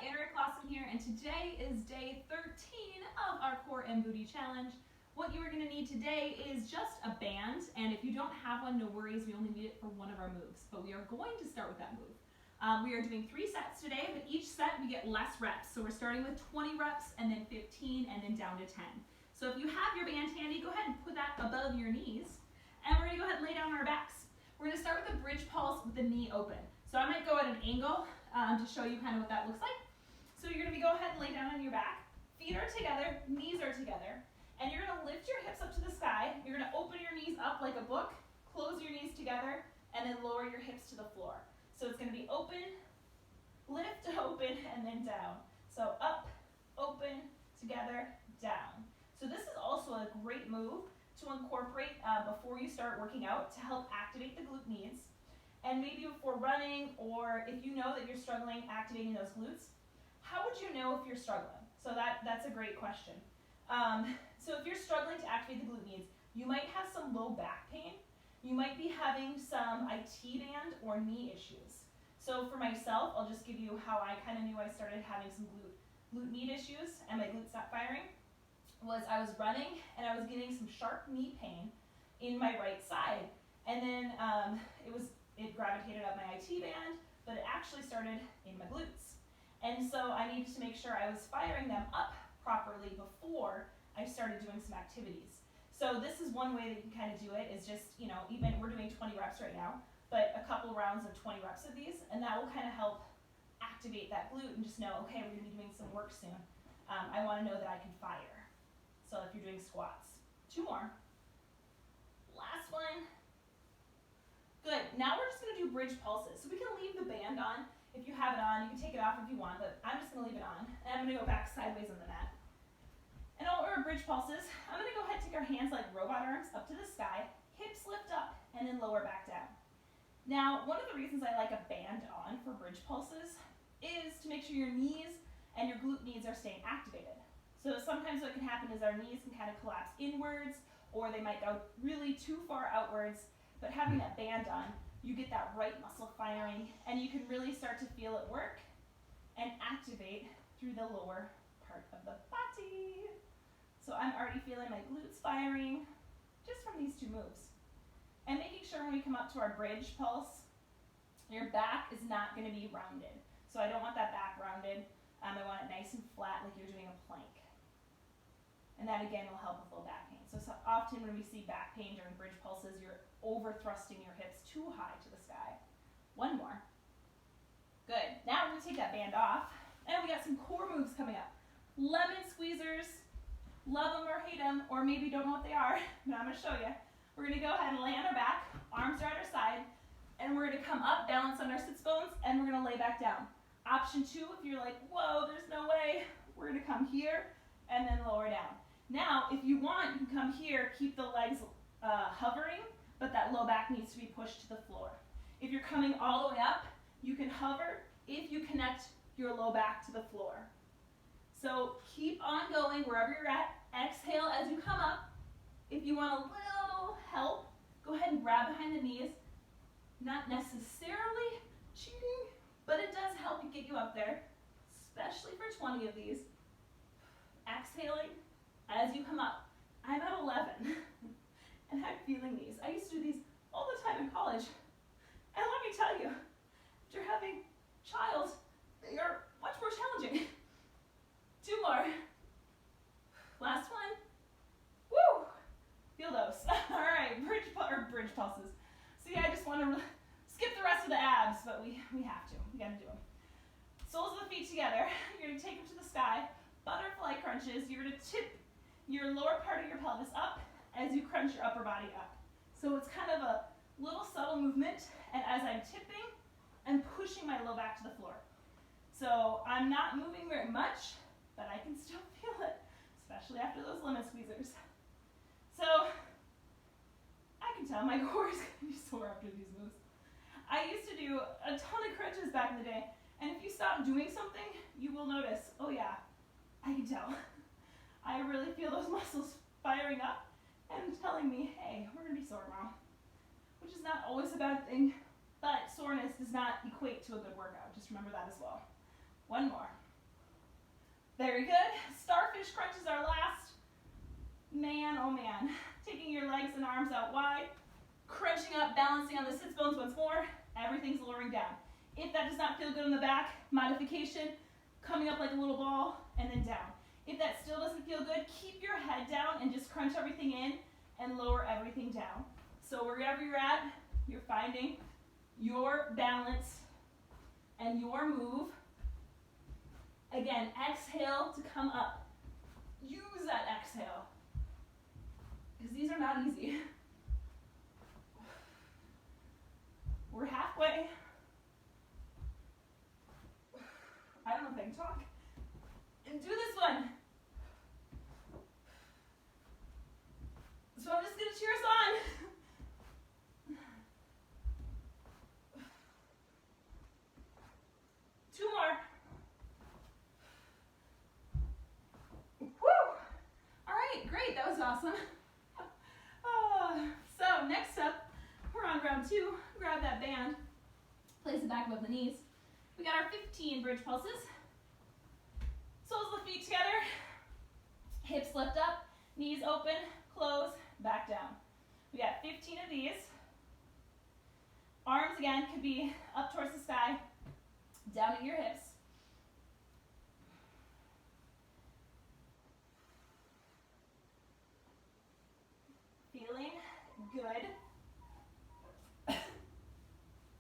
here, and today is day 13 of our core and booty challenge. What you are going to need today is just a band, and if you don't have one, no worries, we only need it for one of our moves, but we are going to start with that move. We are doing 3 sets today, but each set we get less reps, so we're starting with 20 reps, and then 15, and then down to 10. So if you have your band handy, go ahead and put that above your knees, and we're going to go ahead and lay down on our backs. We're going to start with a bridge pulse with the knee open. So I might go at an angle to show you kind of what that looks like. So you're going to go ahead and lay down on your back. Feet are together, knees are together, and you're going to lift your hips up to the sky. You're going to open your knees up like a book, close your knees together, and then lower your hips to the floor. So it's going to be open, lift, open, and then down. So up, open, together, down. So this is also a great move to incorporate before you start working out to help activate the glute med. And maybe before running, or if you know that you're struggling activating those glutes, how would you know if you're struggling? So that's a great question. So if you're struggling to activate the glute med, you might have some low back pain. You might be having some IT band or knee issues. So for myself, I'll just give you how I kind of knew I started having some glute med issues and my glutes stopped firing. Was I was running and I was getting some sharp knee pain in my right side. And then it gravitated up my IT band, but it actually started in my glutes. And so I needed to make sure I was firing them up properly before I started doing some activities. So this is one way that you can kind of do it, is just, even we're doing 20 reps right now, but a couple rounds of 20 reps of these, and that will kind of help activate that glute and just know, okay, we're gonna be doing some work soon. I wanna know that I can fire. So if you're doing squats. 2 more. Last one. Good, now we're just gonna do bridge pulses. So we can leave the band on. If you have it on, you can take it off if you want, but I'm just gonna leave it on. And I'm gonna go back sideways on the mat. And while we're bridge pulses, I'm gonna go ahead and take our hands like robot arms up to the sky, hips lift up, and then lower back down. Now, one of the reasons I like a band on for bridge pulses is to make sure your knees and your glute med are staying activated. So sometimes what can happen is our knees can kind of collapse inwards, or they might go really too far outwards. But having that band on, you get that right muscle firing, and you can really start to feel it work and activate through the lower part of the body. So I'm already feeling my glutes firing just from these 2 moves. And making sure when we come up to our bridge pulse, your back is not going to be rounded. So I don't want that back rounded. I want it nice and flat like you're doing a plank. And that again will help with low back pain. So often when we see back pain during bridge pulses, you're over thrusting your hips too high to the sky. 1 more. Good. Now we're going to take that band off, and we got some core moves coming up. Lemon squeezers. Love them or hate them, or maybe don't know what they are, but I'm going to show you. We're going to go ahead and lay on our back, arms are at our side, and we're going to come up, balance on our sits bones, and we're going to lay back down. Option 2, if you're like, whoa, there's no way, we're going to come here and then lower down. Now, if you want, you can come here, keep the legs hovering, but that low back needs to be pushed to the floor. If you're coming all the way up, you can hover if you connect your low back to the floor. So keep on going wherever you're at. Exhale as you come up. If you want a little help, go ahead and grab behind the knees. Not necessarily cheating, but it does help you get you up there, especially for 20 of these. Exhaling as you come up. I'm at 11, and I'm feeling these. I used to do these all the time in college. And let me tell you, if you're having a child, they are much more challenging. 2 more. Last one. Woo! Feel those. All right, bridge pulses. See, I just want to skip the rest of the abs, but we have to. We got to do them. Soles of the feet together. You're going to take them to the sky. Butterfly crunches. You're going to tip your lower part of your pelvis up as you crunch your upper body up. So it's kind of a little subtle movement, and as I'm tipping, I'm pushing my low back to the floor. So I'm not moving very much, but I can still feel it, especially after those lemon squeezers. So I can tell my core is going to be sore after these moves. I used to do a ton of crunches back in the day, and if you stop doing something, you will notice, oh yeah, I can tell. I really feel those muscles firing up and telling me, hey, we're going to be sore tomorrow, which is not always a bad thing, but soreness does not equate to a good workout. Just remember that as well. 1 more. Very good. Starfish Crunches are last. Man, oh man. Taking your legs and arms out wide, crunching up, balancing on the sits bones once more. Everything's lowering down. If that does not feel good in the back, modification, coming up like a little ball and then down. If that still doesn't feel good, keep your head down and just crunch everything in and lower everything down. So wherever you're at, you're finding your balance and your move. Again, exhale to come up. Use that exhale, because these are not easy. We're halfway. I don't know if I can talk. And do this one. So I'm just going to cheer us on. Two more. Woo! All right, great. That was awesome. So next up, we're on round 2. Grab that band. Place it back above the knees. We got our 15 bridge pulses. Soles of the feet together. Hips lift up. Knees open. Close. Back down. We got 15 of these. Arms again could be up towards the sky. Down at your hips. Feeling good.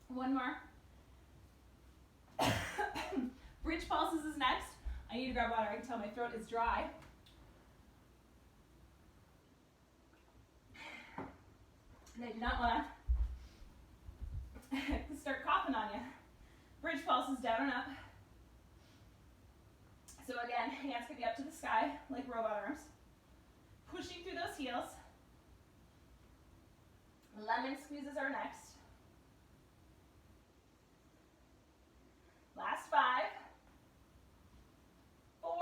One more. Bridge pulses is next. I need to grab water. I can tell my throat is dry. And I do not want to start coughing on you. Bridge pulses down and up. So again, hands can be up to the sky like robot arms. Pushing through those heels. Lemon squeezes are next. Last 5, 4,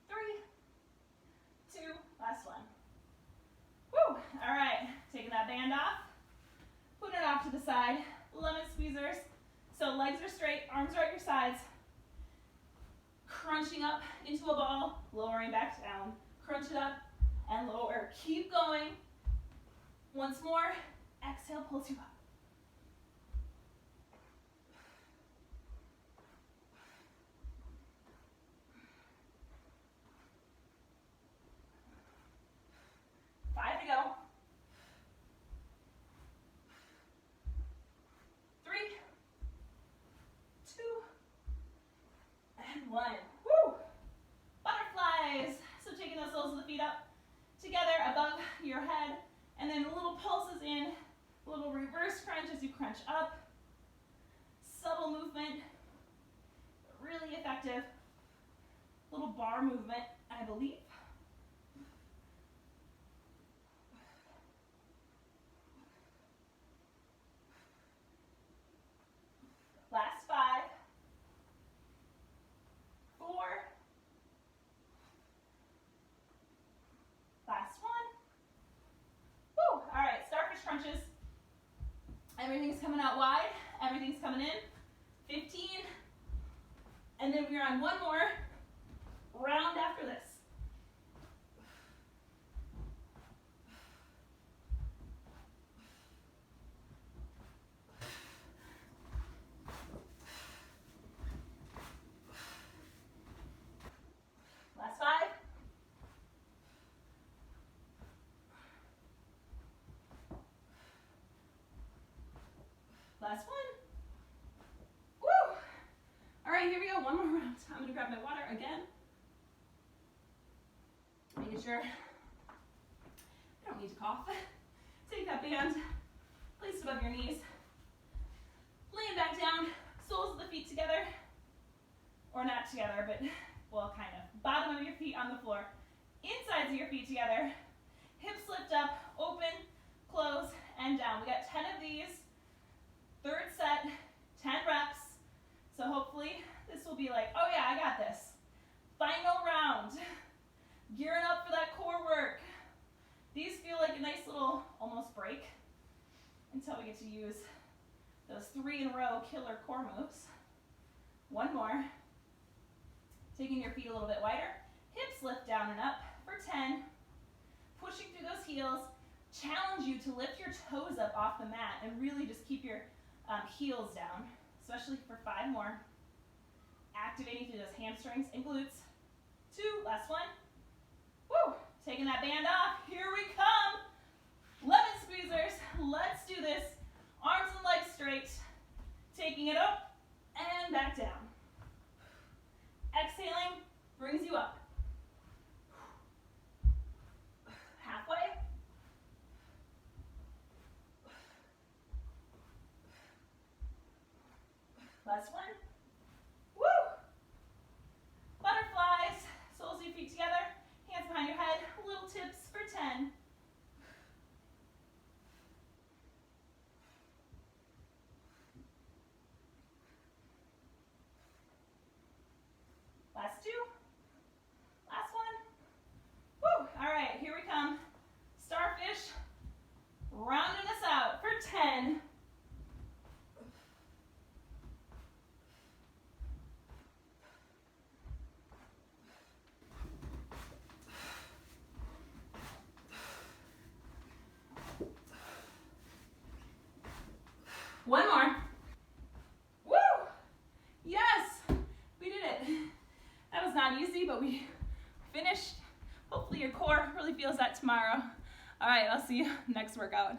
3, 2, last one. Woo! All right, taking that band off, putting it off to the side. Lemon squeezers. So legs are straight, arms are at your sides. Crunching up into a ball, lowering back down. Crunch it up and lower. Keep going. Once more, exhale, pulls you up. Five to go. 3, 2, and 1. Woo! Butterflies. So taking those soles of the feet up together above your head, and then little pulses in, a little reverse crunch as you crunch up. Subtle movement, really effective. Little bar movement, I believe. Last 5, 4, last 1. Woo! All right, Starfish Crunches. Everything's coming out wide, everything's coming in. 15, and then we're on one more round after this. Last 5. Last 1. Woo! All right, here we go. One more round. I'm gonna grab my water again. Making sure I don't need to cough. Take that band, place it above your knees. Laying back down, soles of the feet together. Or not together, but, well, kind of. Bottom of your feet on the floor. Insides of your feet together. Hips lift up, open, close, and down. We got 10 of these. Third set, 10 reps. So hopefully this will be like, oh yeah, I got this. Final round. Gearing up for that core work. These feel like a nice little almost break until we get to use those 3 in a row killer core moves. One more. Taking your feet a little bit wider. Hips lift down and up for 10. Pushing through those heels. Challenge you to lift your toes up off the mat and really just keep your heels down, especially for 5 more. Activating through those hamstrings and glutes. 2, last one. Woo! Taking that band off. Here we come. Lemon squeezers. Let's do this. Arms and legs straight. Taking it up and back down. Exhaling brings you up. Halfway. Last one. Woo! Butterflies. Soles of your feet together. Hands behind your head. Little tips for 10. Last 2. Last one. Woo! All right, here we come. Starfish. Rounding us out for 10. One more. Woo! Yes! We did it. That was not easy, but we finished. Hopefully your core really feels that tomorrow. All right, I'll see you next workout.